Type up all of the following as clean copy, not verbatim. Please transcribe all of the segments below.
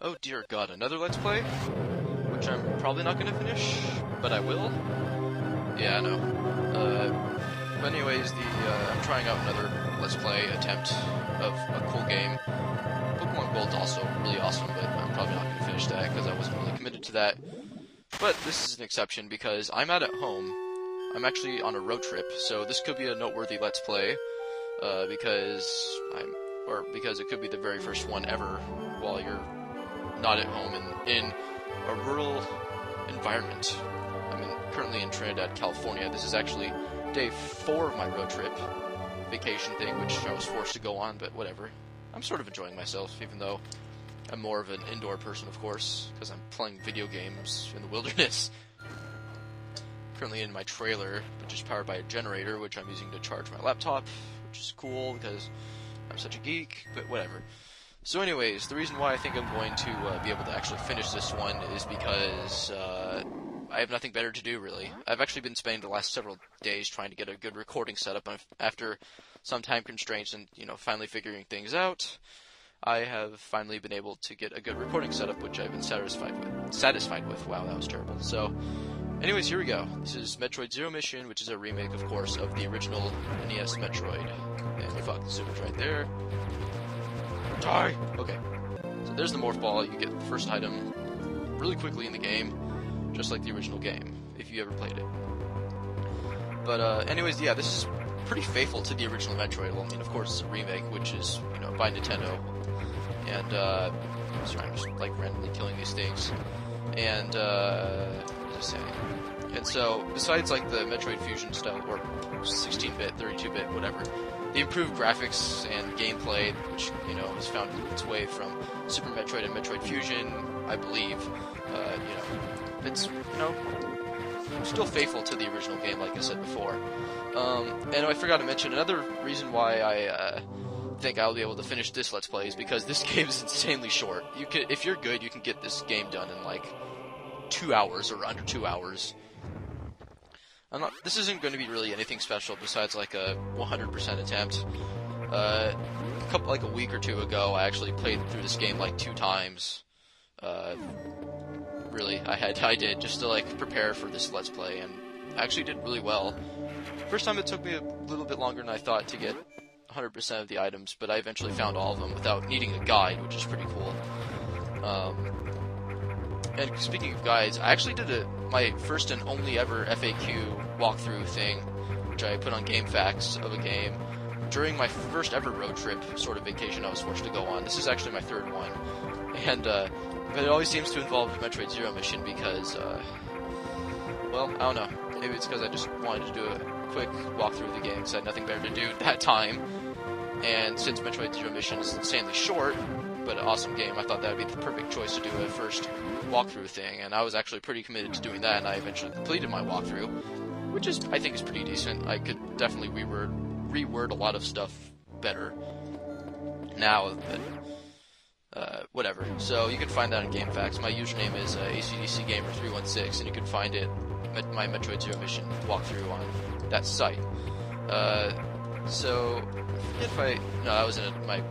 Oh dear god, another Let's Play? Which I'm probably not gonna finish, but I will. Yeah, I know. But anyways, I'm trying out another Let's Play attempt of a cool game. Pokemon Gold's also really awesome, but I'm probably not gonna finish that because I wasn't really committed to that. But this is an exception because I'm at home. I'm actually on a road trip, so this could be a noteworthy Let's Play, because it could be the very first one ever while you're not at home in a rural environment. I'm currently in Trinidad, California. This is actually day 4 of my road trip vacation thing, which I was forced to go on, but whatever. I'm sort of enjoying myself, even though I'm more of an indoor person, of course, because I'm playing video games in the wilderness. Currently in my trailer, which is powered by a generator, which I'm using to charge my laptop, which is cool because I'm such a geek, but whatever. So anyways, the reason why I think I'm going to be able to actually finish this one is because I have nothing better to do, really. I've actually been spending the last several days trying to get a good recording setup after some time constraints and, finally figuring things out. I have finally been able to get a good recording setup, which I've been satisfied with. Wow, that was terrible. So, anyways, here we go. This is Metroid Zero Mission, which is a remake, of course, of the original NES Metroid. And fuck, the zoom is right there. Die! Okay. So there's the Morph Ball. You get the first item really quickly in the game, just like the original game, if you ever played it. But, anyways, yeah, this is pretty faithful to the original Metroid. Well, I mean, of course, it's a remake, which is, by Nintendo. And, sorry, I'm just, randomly killing these things. And, what was I saying? And so, besides, the Metroid Fusion style, or 16-bit, 32-bit, whatever, the improved graphics and gameplay, which, has found its way from Super Metroid and Metroid Fusion, I believe, it's, still faithful to the original game, like I said before. And I forgot to mention, another reason why I, think I'll be able to finish this Let's Play is because this game is insanely short. If you're good, you can get this game done in, 2 hours or under 2 hours. This isn't going to be really anything special besides a 100% attempt. A week or two ago, I actually played through this game 2 times. Really, I did just to prepare for this Let's Play, and I actually did really well. First time it took me a little bit longer than I thought to get 100% of the items, but I eventually found all of them without needing a guide, which is pretty cool. And speaking of guides, I actually did my first and only ever FAQ walkthrough thing, which I put on GameFAQs of a game, during my first ever road trip sort of vacation I was forced to go on. This is actually my 3rd one. And, but it always seems to involve the Metroid Zero Mission because, well, I don't know. Maybe it's because I just wanted to do a quick walkthrough of the game because I had nothing better to do at that time. And since Metroid Zero Mission is insanely short, but an awesome game, I thought that would be the perfect choice to do a first walkthrough thing, and I was actually pretty committed to doing that, and I eventually completed my walkthrough, which I think is pretty decent. I could definitely reword a lot of stuff better now, but whatever. So you can find that in GameFAQs. My username is ACDCGamer316, and you can find it, my Metroid Zero Mission walkthrough on that site. So, that was in my,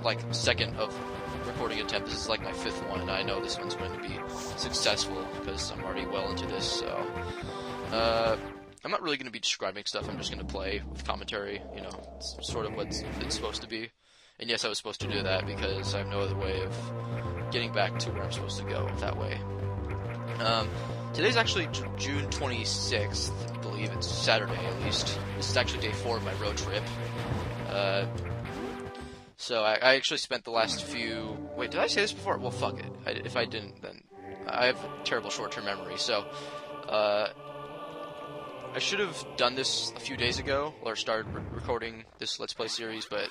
2nd of recording attempt. This is, my 5th one, and I know this one's going to be successful, because I'm already well into this, so, I'm not really going to be describing stuff, I'm just going to play with commentary, it's sort of what it's supposed to be. And yes, I was supposed to do that, because I have no other way of getting back to where I'm supposed to go that way. Today's actually June 26th, I believe. It's Saturday, at least. This is actually day 4 of my road trip. So I actually spent the last few... Wait, did I say this before? Well, fuck it. If I didn't, then... I have a terrible short-term memory, so... I should have done this a few days ago, or started recording this Let's Play series, but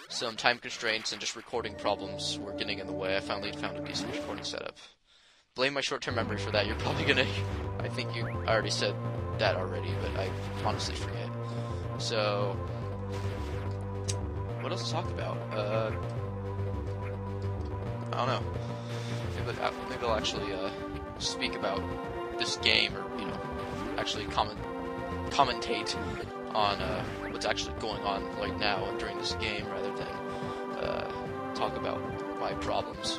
some time constraints and just recording problems were getting in the way. I finally found a decent recording setup. Blame my short-term memory for that. You're probably gonna... I think I already said that already, but I honestly forget. So... what else to talk about? I don't know. Maybe I'll actually speak about this game, or, actually commentate on what's actually going on right now during this game, rather than talk about my problems.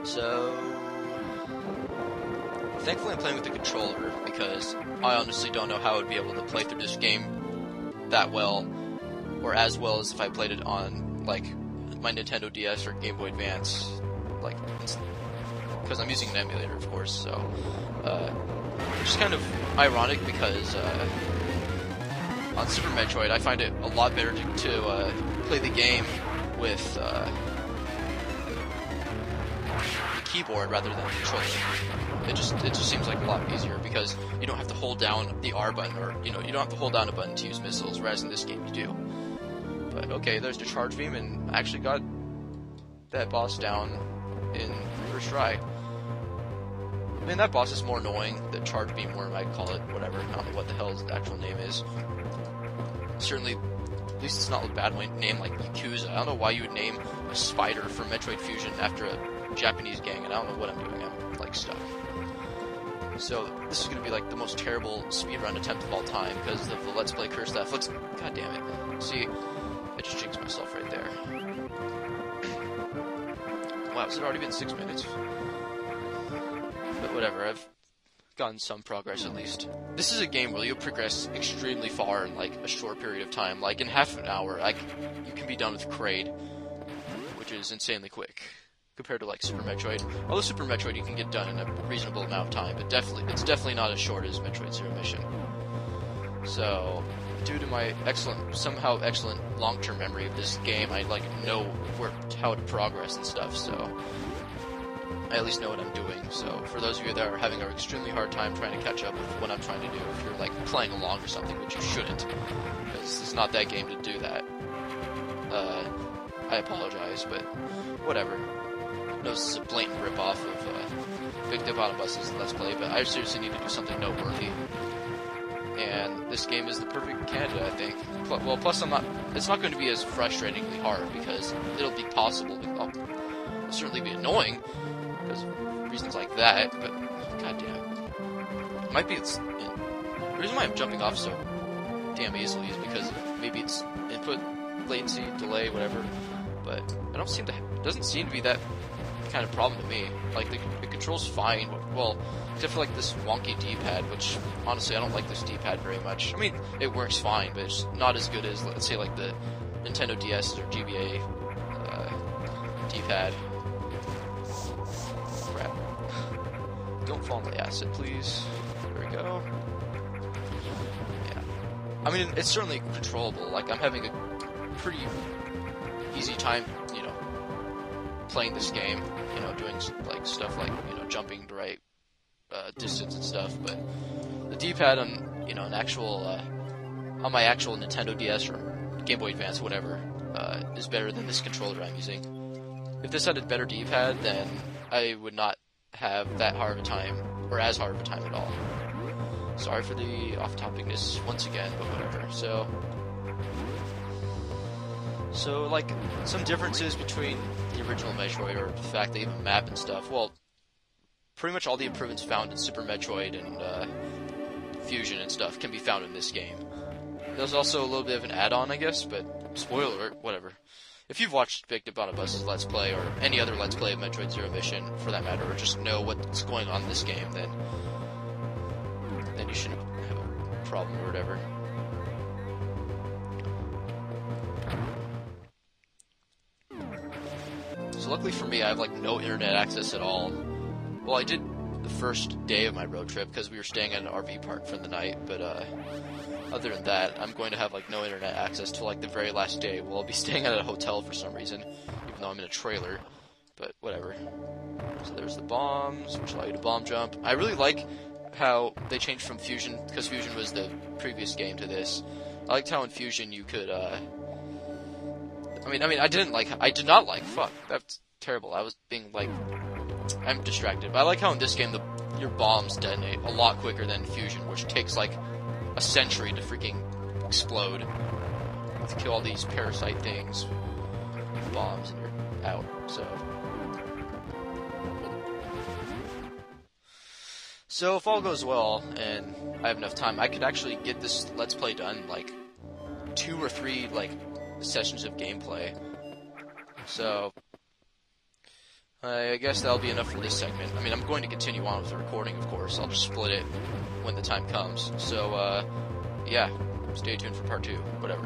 So, thankfully I'm playing with the controller, because I honestly don't know how I would be able to play through this game that well, or as well as if I played it on, like, my Nintendo DS or Game Boy Advance, like, because I'm using an emulator, of course, so, which is kind of ironic, because, on Super Metroid, I find it a lot better to play the game with, the keyboard rather than the controller. It just seems like a lot easier, because you don't have to hold down the R button, or, you know, you don't have to hold down a button to use missiles, whereas in this game you do. But okay, there's the charge beam, and I actually got that boss down in first try. I mean, that boss is more annoying, the charge beam worm, I'd call it, whatever, I don't know what the hell the actual name is. Certainly, at least it's not a bad name like Yakuza. I don't know why you would name a spider for Metroid Fusion after a Japanese gang, and I don't know what I'm doing, I'm, like, stuck. So, this is gonna be, like, the most terrible speedrun attempt of all time, because of the Let's Play curse that flicks. God damn it. See, I just jinxed myself right there. Wow, has it already been 6 minutes? But whatever, I've gotten some progress at least. This is a game where you'll progress extremely far in, like, a short period of time. Like, in half an hour, like, you can be done with Kraid, which is insanely quick compared to, like, Super Metroid. Although Super Metroid you can get done in a reasonable amount of time, but it's definitely not as short as Metroid Zero Mission. So, due to my somehow excellent long-term memory of this game, I, like, know how to progress and stuff, so I at least know what I'm doing. So, for those of you that are having an extremely hard time trying to catch up with what I'm trying to do, if you're, like, playing along or something, which you shouldn't, because it's not that game to do that, I apologize, but whatever. I know this is a blatant rip-off of Bikdiponabus' Let's Play, but I seriously need to do something noteworthy. And this game is the perfect candidate, I think. Well, plus it's not going to be as frustratingly hard, because it'll be possible. It'll certainly be annoying, because of reasons like that, but goddamn. The reason why I'm jumping off so damn easily is because maybe it's input latency, delay, whatever, but it doesn't seem to be that kind of problem to me. Like, the control's fine, well, except for, like, this wonky D-pad, which, honestly, I don't like this D-pad very much. I mean, it works fine, but it's not as good as, let's say, like, the Nintendo DS or GBA D-pad. Crap. Don't fall on the acid, please. There we go. Yeah. I mean, it's certainly controllable. Like, I'm having a pretty easy time, you know, playing this game, you know, doing, like, stuff like, you know, jumping the right distance and stuff, but the D-pad on, you know, on my actual Nintendo DS or Game Boy Advance, whatever, is better than this controller I'm using. If this had a better D-pad, then I would not have that hard of a time, or as hard of a time at all. Sorry for the off-topicness once again, but whatever. So, like, some differences between the original Metroid, or the fact they even map and stuff, well, pretty much all the improvements found in Super Metroid and Fusion and stuff can be found in this game. There's also a little bit of an add-on, I guess, but spoiler alert, whatever. If you've watched Bikdiponabus' Let's Play, or any other Let's Play of Metroid Zero Mission, for that matter, or just know what's going on in this game, then you shouldn't have a problem or whatever. So luckily for me, I have, like, no internet access at all. Well, I did the first day of my road trip, because we were staying at an RV park for the night, but, other than that, I'm going to have, like, no internet access till, like, the very last day. Well, I'll be staying at a hotel for some reason, even though I'm in a trailer, but whatever. So there's the bombs, which allow you to bomb jump. I really like how they changed from Fusion, because Fusion was the previous game to this. I liked how in Fusion you could, I did not like, fuck, that's terrible. I was being, like, I'm distracted. But I like how in this game your bombs detonate a lot quicker than Fusion, which takes, like, a century to freaking explode. You have to kill all these parasite things, bombs, and you're out, So if all goes well, and I have enough time, I could actually get this Let's Play done, like, 2 or 3, like, sessions of gameplay. So, I guess that'll be enough for this segment. I mean, I'm going to continue on with the recording, of course. I'll just split it when the time comes. So, yeah, stay tuned for part 2, whatever.